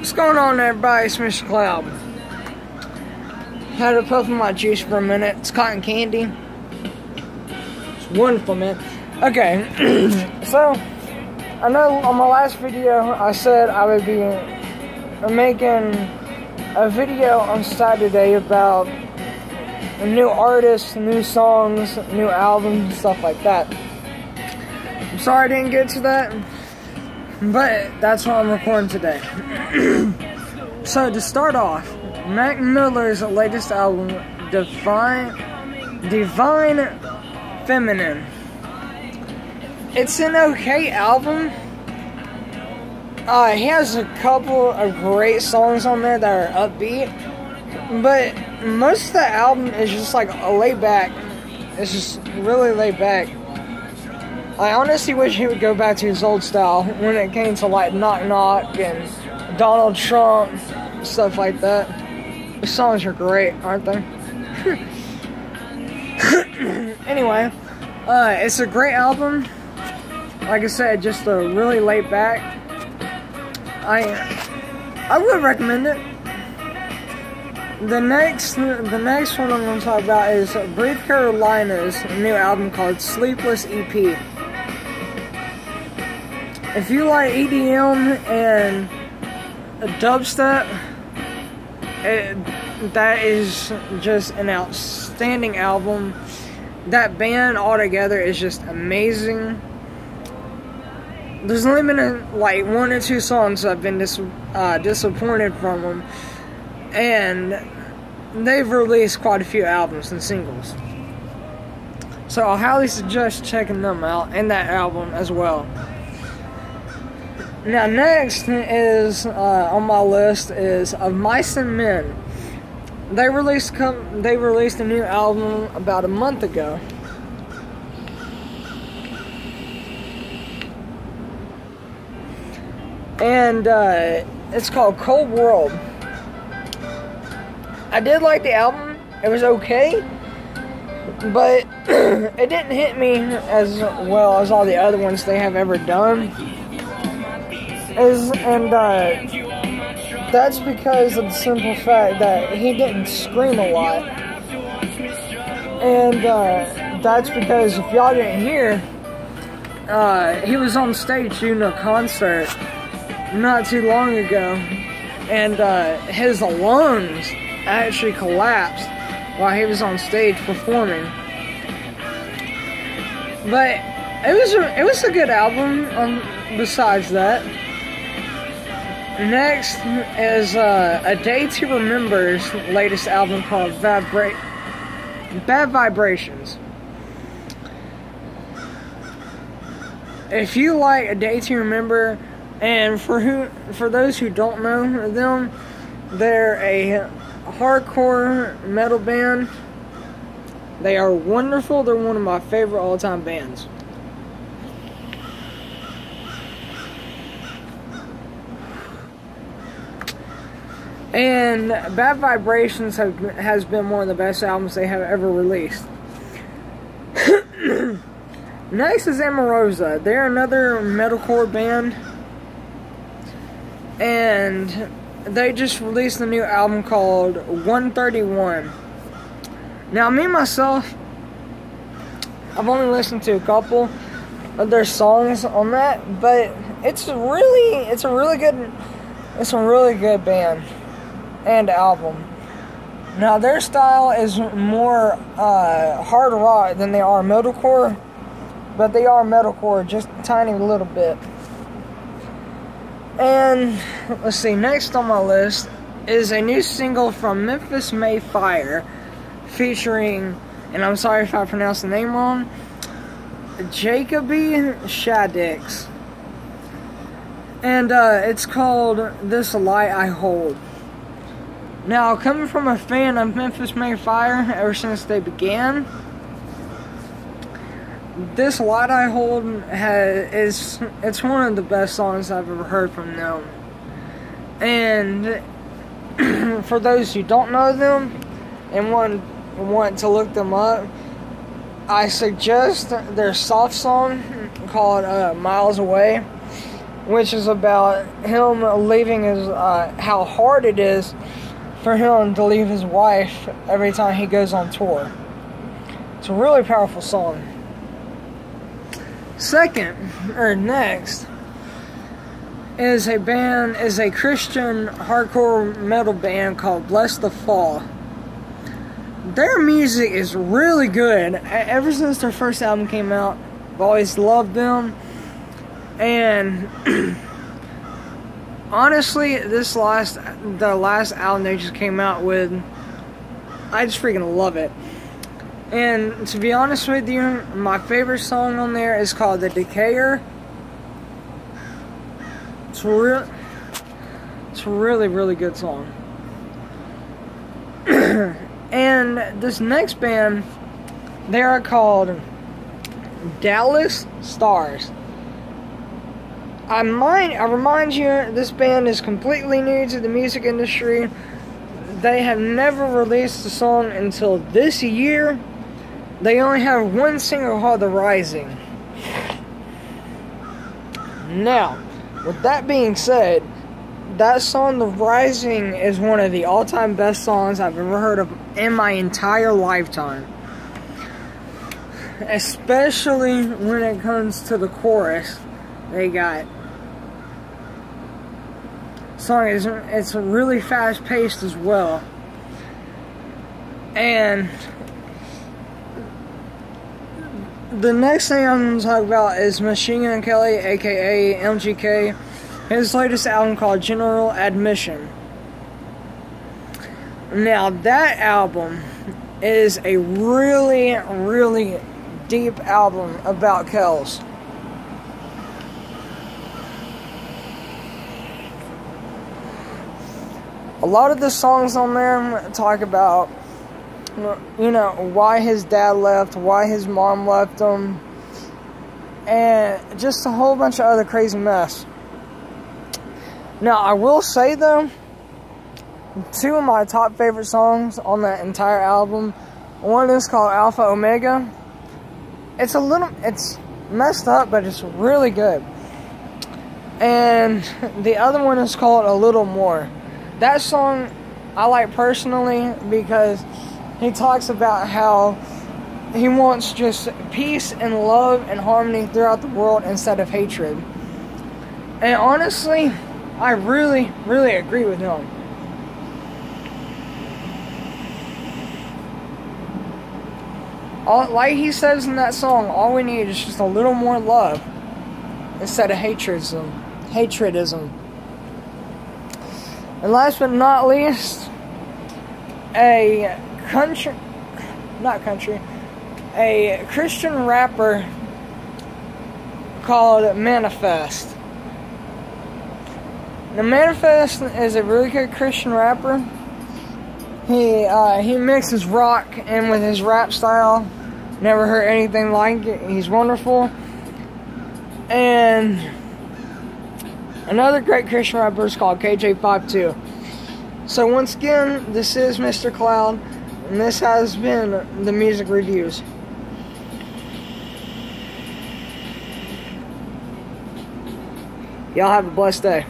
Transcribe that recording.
What's going on, everybody? It's Mr. Cloud. Had a puff of my juice for a minute. It's cotton candy. It's wonderful, man. Okay, so I know on my last video I said I would be making a video on Saturday about new artists, new songs, new albums, stuff like that. I'm sorry I didn't get to that, but that's what I'm recording today. So to start off, Mac Miller's latest album, Divine Feminine. It's an okay album. He has a couple of great songs on there that are upbeat, but most of the album is just like a laid back. It's just really laid back. I honestly wish he would go back to his old style when it came to like Knock Knock and Donald Trump, stuff like that. The songs are great, aren't they? Anyway, it's a great album. Like I said, just a really laid back. I would recommend it. The next one I'm going to talk about is Breathe Carolina's new album called Sleepless EP. If you like EDM and dubstep, that is just an outstanding album. That band altogether is just amazing. There's only been like 1 or 2 songs I've been disappointed from them, and they've released quite a few albums and singles. So I'll highly suggest checking them out and that album as well. Now next is on my list is Of Mice and Men. They released a new album about a month ago. And it's called Cold World. I did like the album. It was okay, but it didn't hit me as well as all the other ones they have ever done. That's because of the simple fact that he didn't scream a lot. And that's because, if y'all didn't hear, he was on stage doing a concert not too long ago, and his lungs actually collapsed while he was on stage performing. But it was a good album. Besides that, next is A Day to Remember's latest album called Bad Vibrations. If you like A Day to Remember, and for those who don't know them, they're a hardcore metal band. They are wonderful. They're one of my favorite all-time bands. And Bad Vibrations has been one of the best albums they have ever released. Next is Emarosa. They're another metalcore band, and they just released a new album called 131. Now, me myself, I've only listened to a couple of their songs on that, but it's a really good band and album. Now, their style is more hard rock than they are metalcore, but they are metalcore just a tiny little bit. And let's see, next on my list is a new single from Memphis May Fire, featuring, and I'm sorry if I pronounced the name wrong, Jacoby Shaddix. And it's called This Light I Hold. Now, coming from a fan of Memphis May Fire ever since they began, This Light I Hold it's one of the best songs I've ever heard from them. And for those who don't know them and want to look them up, I suggest their soft song called Miles Away. which is about him leaving his, how hard it is for him to leave his wife every time he goes on tour. It's a really powerful song. Next is a Christian hardcore metal band called Bless the Fall. Their music is really good. Ever since their first album came out, I've always loved them. And honestly, the last album they just came out with, I just freaking love it. And to be honest with you, my favorite song on there is called The Decayer. It's a really, really good song. And this next band, they are called Dallas Stars. I remind you, this band is completely new to the music industry. They have never released a song until this year. They only have one single called The Rising. Now, with that being said, that song, The Rising, is one of the all-time best songs I've ever heard of in my entire lifetime. Especially when it comes to the chorus they got. Song it's really fast-paced as well. And the next thing I'm going to talk about is Machine Gun Kelly, aka MGK. His latest album called General Admission. Now that album is a really, really deep album about Kells. A lot of the songs on there talk about, you know, why his dad left, why his mom left him, and just a whole bunch of other crazy mess. Now, I will say though, two of my top favorite songs on that entire album, one is called Alpha Omega. It's messed up, but it's really good. And the other one is called A Little More. That song I like personally because he talks about how he wants just peace and love and harmony throughout the world instead of hatred. And honestly, I really, really agree with him. Like he says in that song, all we need is just a little more love instead of hatredism. And last but not least, a Christian rapper called Manifest. Now, Manifest is a really good Christian rapper. He mixes rock in with his rap style. Never heard anything like it. He's wonderful. And another great Christian rapper is called KJ52. So once again, this is Mr. Cloud, and this has been the Music Reviews. Y'all have a blessed day.